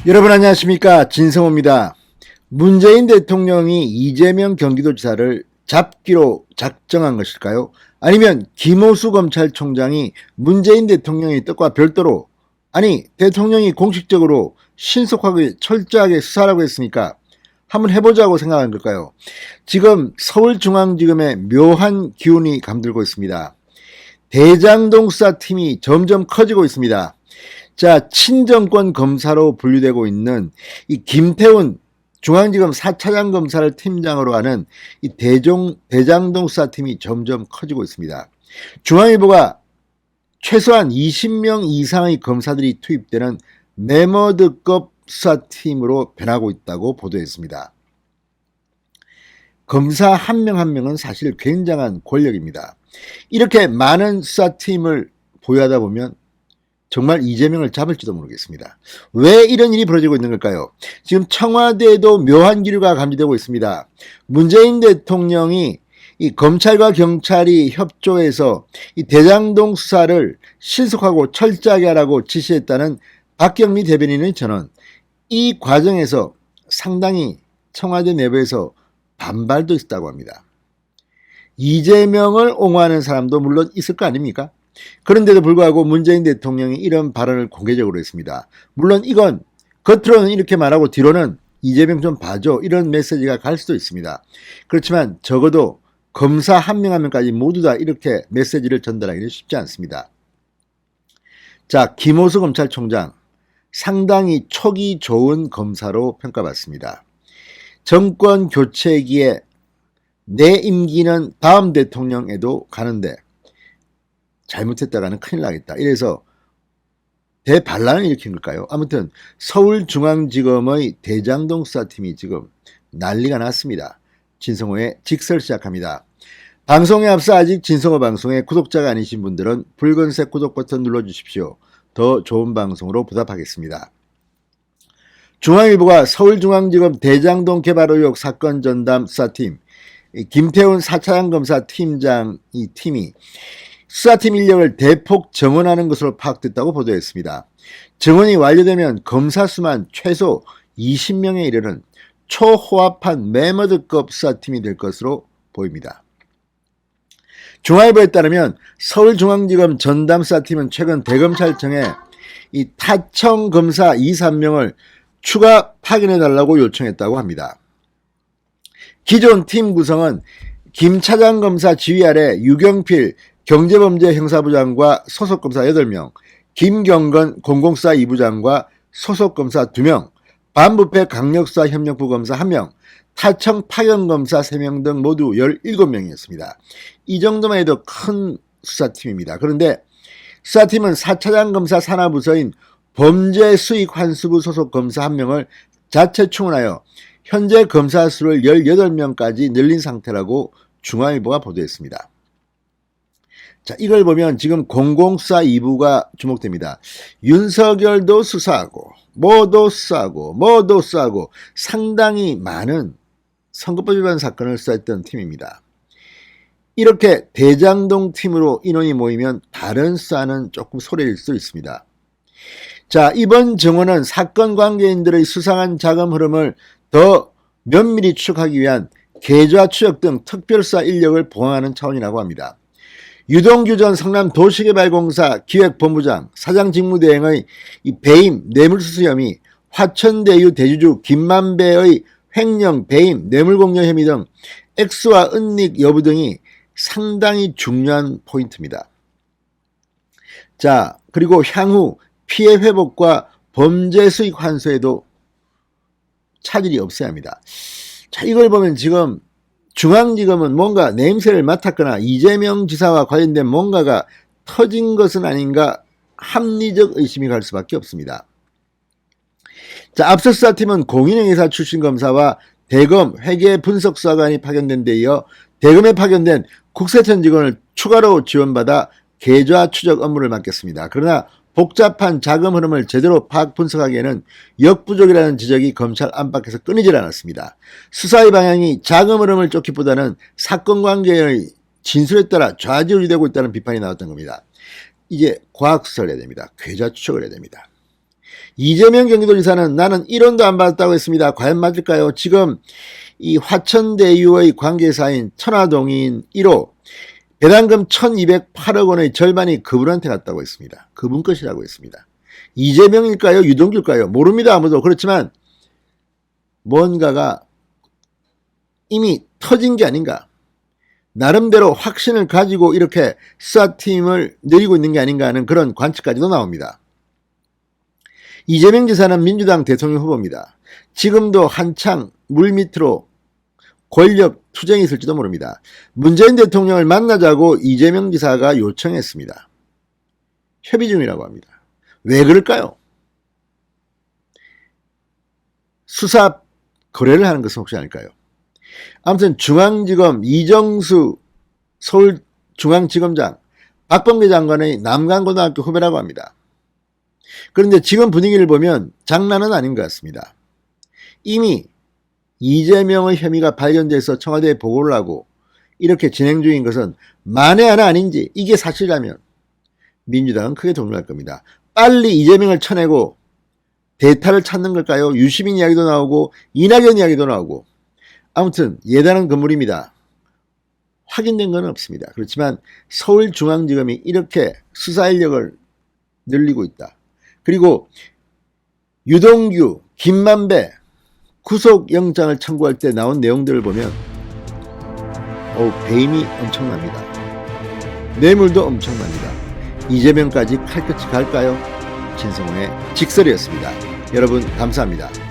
여러분 안녕하십니까, 진성호입니다. 문재인 대통령이 이재명 경기도지사를 잡기로 작정한 것일까요? 아니면 김호수 검찰총장이 문재인 대통령의 뜻과 별도로, 아니 대통령이 공식적으로 신속하게 철저하게 수사하라고 했으니까 한번 해보자고 생각한 걸까요? 지금 서울중앙지검에 묘한 기운이 감돌고 있습니다. 대장동 수사팀이 점점 커지고 있습니다. 자, 친정권 검사로 분류되고 있는 이 김태훈 중앙지검 4차장 검사를 팀장으로 하는 이 대장동 수사팀이 점점 커지고 있습니다. 중앙일보가 최소한 20명 이상의 검사들이 투입되는 매머드급 수사팀으로 변하고 있다고 보도했습니다. 검사 한 명 한 명은 사실 굉장한 권력입니다. 이렇게 많은 수사팀을 보유하다 보면 정말 이재명을 잡을지도 모르겠습니다. 왜 이런 일이 벌어지고 있는 걸까요? 지금 청와대에도 묘한 기류가 감지되고 있습니다. 문재인 대통령이 이 검찰과 경찰이 협조해서 이 대장동 수사를 신속하고 철저하게 하라고 지시했다는 박경미 대변인의 전언, 이 과정에서 상당히 청와대 내부에서 반발도 있었다고 합니다. 이재명을 옹호하는 사람도 물론 있을 거 아닙니까? 그런데도 불구하고 문재인 대통령이 이런 발언을 공개적으로 했습니다. 물론 이건 겉으로는 이렇게 말하고 뒤로는 이재명 좀 봐줘, 이런 메시지가 갈 수도 있습니다. 그렇지만 적어도 검사 한 명 한 명까지 모두 다 이렇게 메시지를 전달하기는 쉽지 않습니다. 자, 김호수 검찰총장 상당히 촉이 좋은 검사로 평가받습니다. 정권 교체기에 내 임기는 다음 대통령에도 가는데 잘못했다가는 큰일 나겠다, 이래서 대반란을 일으킨 걸까요? 아무튼 서울중앙지검의 대장동 수사팀이 지금 난리가 났습니다. 진성호의 직설 시작합니다. 방송에 앞서 아직 진성호 방송의 구독자가 아니신 분들은 붉은색 구독 버튼 눌러주십시오. 더 좋은 방송으로 보답하겠습니다. 중앙일보가 서울중앙지검 대장동 개발 의혹 사건 전담 수사팀, 김태훈 4차장 검사 팀장 이 팀이 수사팀 인력을 대폭 정원하는 것으로 파악됐다고 보도했습니다. 정원이 완료되면 검사 수만 최소 20명에 이르는 초호합한 매머드급 수사팀이 될 것으로 보입니다. 중앙일보에 따르면 서울중앙지검 전담수사팀은 최근 대검찰청에 이 타청 검사 2, 3명을 추가 파견해달라고 요청했다고 합니다. 기존 팀 구성은 김 차장 검사 지휘 아래 유경필 경제범죄 형사부장과 소속검사 8명, 김경건 공공수사 2부장과 소속검사 2명, 반부패 강력수사 협력부 검사 1명, 타청 파견검사 3명 등 모두 17명이었습니다. 이 정도만 해도 큰 수사팀입니다. 그런데 수사팀은 4차장 검사 산하부서인 범죄수익환수부 소속검사 1명을 자체 충원하여 현재 검사 수를 18명까지 늘린 상태라고 중앙일보가 보도했습니다. 자, 이걸 보면 지금 공공수사 2부가 주목됩니다. 윤석열도 수사하고 뭐도 수사하고 상당히 많은 선거법 위반 사건을 수사했던 팀입니다. 이렇게 대장동 팀으로 인원이 모이면 다른 수사는 조금 소홀해질 수 있습니다. 자, 이번 정원은 사건 관계인들의 수상한 자금 흐름을 더 면밀히 추적하기 위한 계좌 추적 등 특별수사 인력을 보강하는 차원이라고 합니다. 유동규 전 성남도시개발공사 기획본부장 사장 직무대행의 배임 뇌물수수 혐의, 화천대유 대주주 김만배의 횡령 배임 뇌물공여 혐의 등 액수와 은닉 여부 등이 상당히 중요한 포인트입니다. 자, 그리고 향후 피해 회복과 범죄 수익 환수에도 차질이 없어야 합니다. 자, 이걸 보면 지금 중앙지검은 뭔가 냄새를 맡았거나 이재명 지사와 관련된 뭔가가 터진 것은 아닌가 합리적 의심이 갈 수밖에 없습니다. 자, 앞서 수사팀은 공인행위사 출신 검사와 대검 회계분석수사관이 파견된 데 이어 대검에 파견된 국세청 직원을 추가로 지원받아 계좌 추적 업무를 맡겠습니다. 그러나 복잡한 자금 흐름을 제대로 파악 분석하기에는 역부족이라는 지적이 검찰 안팎에서 끊이질 않았습니다. 수사의 방향이 자금 흐름을 쫓기보다는 사건 관계의 진술에 따라 좌지우지 되고 있다는 비판이 나왔던 겁니다. 이제 과학수사를 해야 됩니다. 계좌 추적을 해야 됩니다. 이재명 경기도지사는 나는 1원도 안 받았다고 했습니다. 과연 맞을까요? 지금 이 화천대유의 관계사인 천화동인 1호 배당금 1208억 원의 절반이 그분한테 갔다고 했습니다. 그분 것이라고 했습니다. 이재명일까요? 유동규일까요? 모릅니다. 아무도. 그렇지만 뭔가가 이미 터진 게 아닌가. 나름대로 확신을 가지고 이렇게 수사팀을 내리고 있는 게 아닌가 하는 그런 관측까지도 나옵니다. 이재명 지사는 민주당 대통령 후보입니다. 지금도 한창 물밑으로 권력 투쟁이 있을지도 모릅니다. 문재인 대통령을 만나자고 이재명 지사가 요청했습니다. 협의 중이라고 합니다. 왜 그럴까요? 수사 거래를 하는 것은 혹시 아닐까요? 아무튼 중앙지검 이정수 서울중앙지검장 박범계 장관의 남강고등학교 후배라고 합니다. 그런데 지금 분위기를 보면 장난은 아닌 것 같습니다. 이미 이재명의 혐의가 발견돼서 청와대에 보고를 하고 이렇게 진행 중인 것은 만에 하나 아닌지 이게 사실이라면 민주당은 크게 동요할 겁니다. 빨리 이재명을 쳐내고 대타를 찾는 걸까요? 유시민 이야기도 나오고 이낙연 이야기도 나오고 아무튼 예단은 건물입니다. 확인된 건 없습니다. 그렇지만 서울중앙지검이 이렇게 수사 인력을 늘리고 있다. 그리고 유동규, 김만배 구속영장을 청구할 때 나온 내용들을 보면 배임이 엄청납니다. 뇌물도 엄청납니다. 이재명까지 칼끝이 갈까요? 진성호의 직설이었습니다. 여러분 감사합니다.